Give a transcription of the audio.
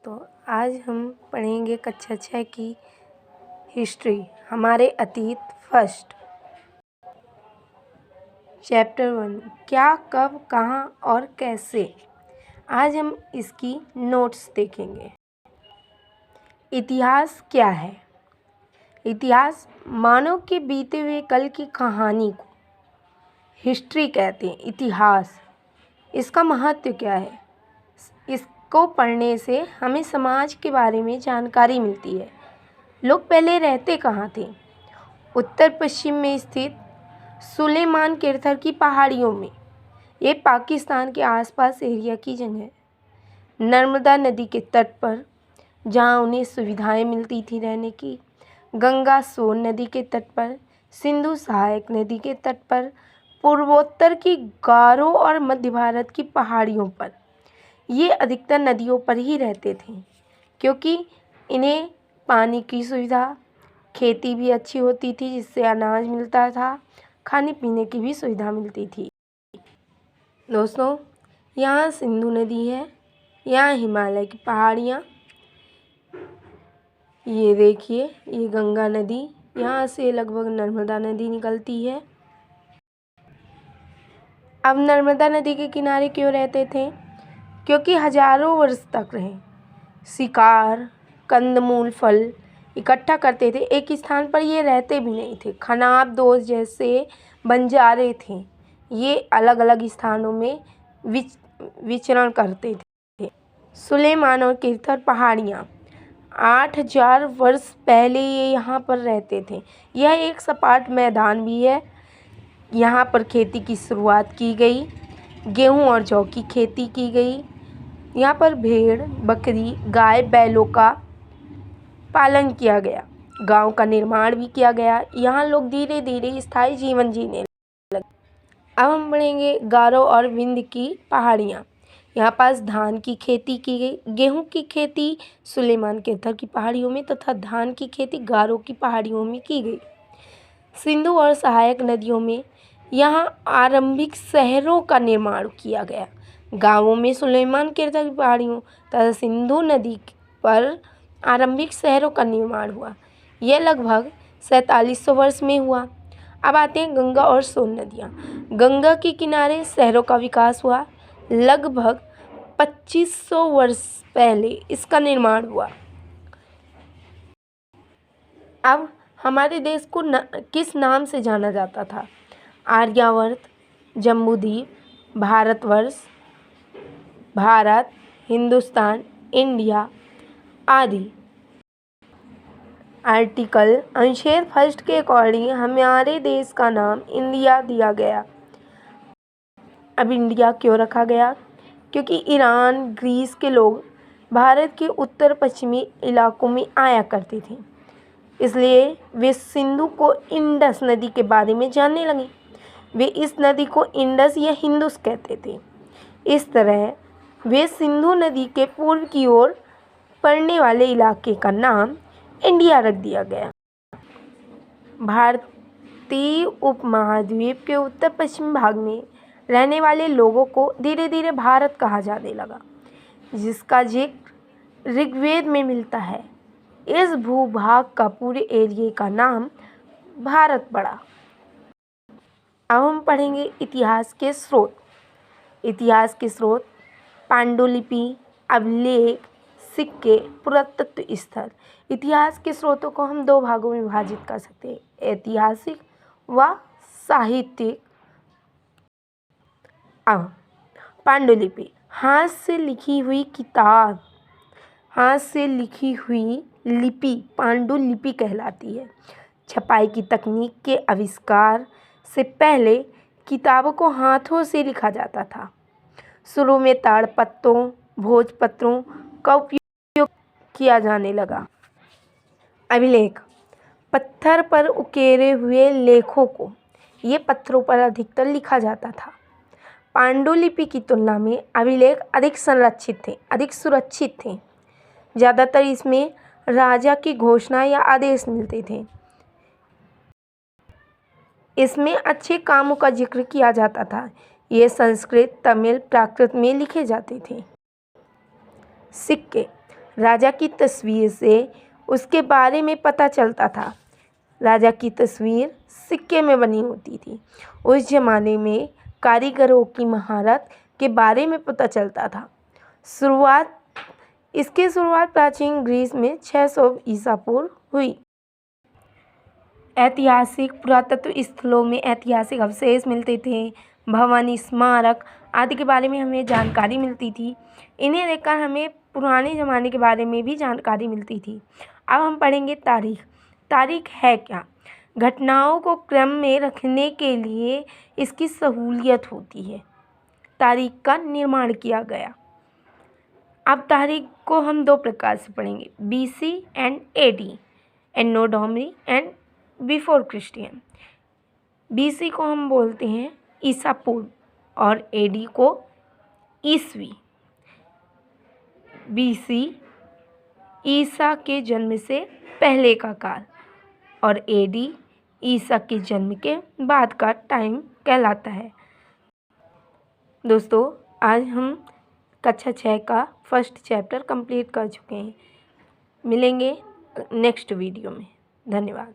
दोस्तों, आज हम पढ़ेंगे कक्षा 6 की हिस्ट्री, हमारे अतीत फर्स्ट। चैप्टर 1, क्या, कब, कहाँ और कैसे। आज हम इसकी नोट्स देखेंगे। इतिहास क्या है? इतिहास मानव के बीते हुए कल की कहानी को हिस्ट्री कहते हैं। इतिहास, इसका महत्व क्या है? इसको पढ़ने से हमें समाज के बारे में जानकारी मिलती है। लोग पहले रहते कहाँ थे? उत्तर पश्चिम में स्थित सुलेमान किरथर की पहाड़ियों में। ये पाकिस्तान के आसपास एरिया की जगह है। नर्मदा नदी के तट पर, जहाँ उन्हें सुविधाएं मिलती थी रहने की। गंगा सोन नदी के तट पर, सिंधु सहायक नदी के तट पर, पूर्वोत्तर की गारो और मध्य भारत की पहाड़ियों पर। ये अधिकतर नदियों पर ही रहते थे, क्योंकि इन्हें पानी की सुविधा, खेती भी अच्छी होती थी जिससे अनाज मिलता था, खाने पीने की भी सुविधा मिलती थी। दोस्तों, यहाँ सिंधु नदी है, यहाँ हिमालय की पहाड़ियाँ, ये देखिए ये गंगा नदी, यहाँ से लगभग नर्मदा नदी निकलती है। अब नर्मदा नदी के किनारे क्यों रहते थे? क्योंकि हजारों वर्ष तक रहे। शिकार, कंदमूल, फल इकट्ठा करते थे। एक स्थान पर ये रहते भी नहीं थे। खनाब दोस्त जैसे बंजारे थे, ये अलग अलग स्थानों में विचरण करते थे। सुलेमान और किरथर पहाड़ियाँ 8000 वर्ष पहले ये यहाँ पर रहते थे। यह एक सपाट मैदान भी है। यहाँ पर खेती की शुरुआत की गई। गेहूँ और जौ की खेती की गई। यहाँ पर भेड़, बकरी, गाय, बैलों का पालन किया गया। गांव का निर्माण भी किया गया। यहाँ लोग धीरे धीरे स्थायी जीवन जीने लगे। अब हम पढ़ेंगे गारो और विंध्य की पहाड़ियाँ। यहाँ पास धान की खेती की गई। गेहूं की खेती सुलेमान किरथर की पहाड़ियों में तथा धान की खेती गारो की पहाड़ियों में की गई। सिंधु और सहायक नदियों में यहाँ आरंभिक शहरों का निर्माण किया गया। गांवों में सुलेमान किरथर की पहाड़ियों तथा सिंधु नदी पर आरंभिक शहरों का निर्माण हुआ। यह लगभग 4700 वर्ष में हुआ। अब आते हैं गंगा और सोन नदियाँ। गंगा के किनारे शहरों का विकास हुआ। लगभग 2500 वर्ष पहले इसका निर्माण हुआ। अब हमारे देश को किस नाम से जाना जाता था? आर्यावर्त, जम्बूद्वीप, भारतवर्ष, भारत, हिंदुस्तान, इंडिया आदि। आर्टिकल अनुच्छेद फर्स्ट के अकॉर्डिंग हमारे देश का नाम इंडिया दिया गया। अब इंडिया क्यों रखा गया? क्योंकि ईरान, ग्रीस के लोग भारत के उत्तर पश्चिमी इलाकों में आया करते थे, इसलिए वे सिंधु को इंडस नदी के बारे में जानने लगे। वे इस नदी को इंडस या हिंदुस कहते थे। इस तरह वे सिंधु नदी के पूर्व की ओर पड़ने वाले इलाके का नाम इंडिया रख दिया गया। भारतीय उपमहाद्वीप के उत्तर पश्चिम भाग में रहने वाले लोगों को धीरे धीरे भारत कहा जाने लगा, जिसका जिक्र ऋग्वेद में मिलता है। इस भूभाग का पूरे एरिया का नाम भारत पड़ा। अब हम पढ़ेंगे इतिहास के स्रोत। इतिहास के स्रोत पांडुलिपि, अभिलेख, सिक्के, पुरातत्व स्थल। इतिहास के स्रोतों को हम दो भागों में विभाजित कर सकते हैं, ऐतिहासिक व साहित्यिक। अब पांडुलिपि, हाथ से लिखी हुई किताब, हाथ से लिखी हुई लिपि पांडुलिपि कहलाती है। छपाई की तकनीक के आविष्कार से पहले किताबों को हाथों से लिखा जाता था। शुरू में ताड़पत्रों, भोजपत्रों का उपयोग किया जाने लगा। अभिलेख, पत्थर पर उकेरे हुए लेखों को, ये पत्थरों पर अधिकतर लिखा जाता था। पांडुलिपि की तुलना में अभिलेख अधिक संरक्षित थे, अधिक सुरक्षित थे। ज़्यादातर इसमें राजा की घोषणा या आदेश मिलते थे। इसमें अच्छे कामों का जिक्र किया जाता था। ये संस्कृत, तमिल, प्राकृत में लिखे जाते थे। सिक्के, राजा की तस्वीर से उसके बारे में पता चलता था। राजा की तस्वीर सिक्के में बनी होती थी। उस ज़माने में कारीगरों की महारत के बारे में पता चलता था। इसकी शुरुआत प्राचीन ग्रीस में 600 ईसा पूर्व हुई। ऐतिहासिक पुरातत्व स्थलों में ऐतिहासिक अवशेष मिलते थे, भवन, स्मारक आदि के बारे में हमें जानकारी मिलती थी। इन्हें देखकर हमें पुराने ज़माने के बारे में भी जानकारी मिलती थी। अब हम पढ़ेंगे तारीख। तारीख है क्या? घटनाओं को क्रम में रखने के लिए इसकी सहूलियत होती है। तारीख का निर्माण किया गया। अब तारीख को हम दो प्रकार से पढ़ेंगे, BC and AD, anno domini and before Christian. BC को हम बोलते हैं ईसा पूर्व और AD को ईसवी। BC ईसा के जन्म से पहले का काल और AD ईसा के जन्म के बाद का टाइम कहलाता है। दोस्तों, आज हम कक्षा 6 का फर्स्ट चैप्टर कंप्लीट कर चुके हैं। मिलेंगे नेक्स्ट वीडियो में। धन्यवाद।